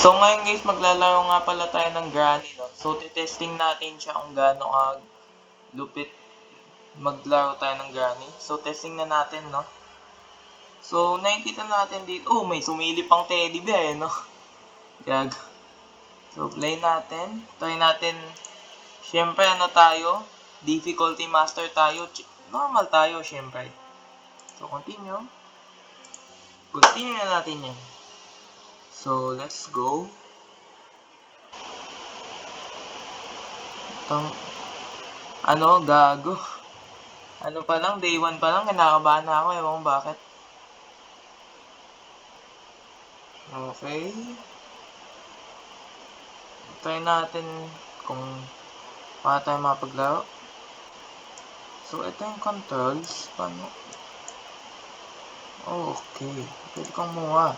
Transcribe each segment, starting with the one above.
So ngayon guys, maglalaro nga pala tayo ng Granny, no? So testing natin siya kung gaano lupit maglaro tayo ng Granny. So testing na natin, no? So nakikita natin dito, oh may sumili pang teddy bear, no? Gag. So play natin. Try natin. Syempre ano tayo? Difficulty master tayo. Normal tayo syempre. So continue. Continue na natin yan. So let's go. Ano, gago. Ano pa lang, day 1 pa lang, kinakabahan na ako, ewan ko bakit. Okay. Try natin kung paano tayo mapaglaro. So, ito yung controls. Paano? Oh, okay. Pwede kang muha.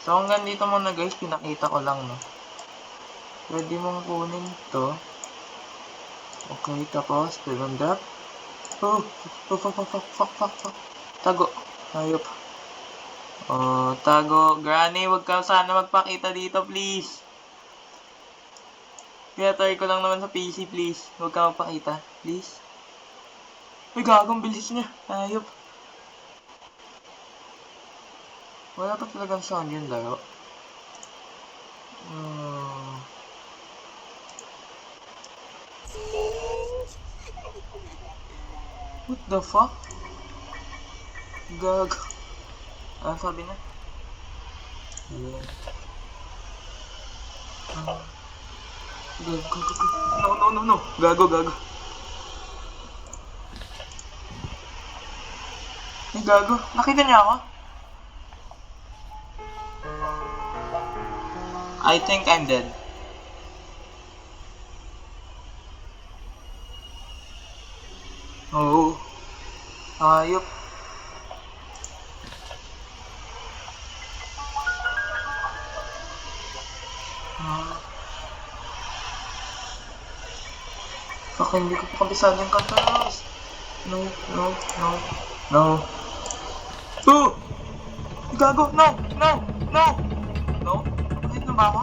So, hanggang dito muna guys, pinakita ko lang, no? Pwede mong kunin ito. Okay, tapos, pwede drop. Oh, fuck. Tago. Hayop. Oh, tago. Granny, wag ka sana magpakita dito, please. Kaya try ko lang naman sa PC, please. Huwag ka magpakita, please. Uy, gagong bilis niya. Hayop. Wala pa talagang sound yun, laro. What the fuck? Gag. Ano sabi niya? Gago. No. Gago. Ay, gago. Nakita niya ako? I think I'm dead. Oh. Ayop. Fuck, hindi ko pa kabisado yung controls. No. Oh! Gago! No! Kahit na ba ako?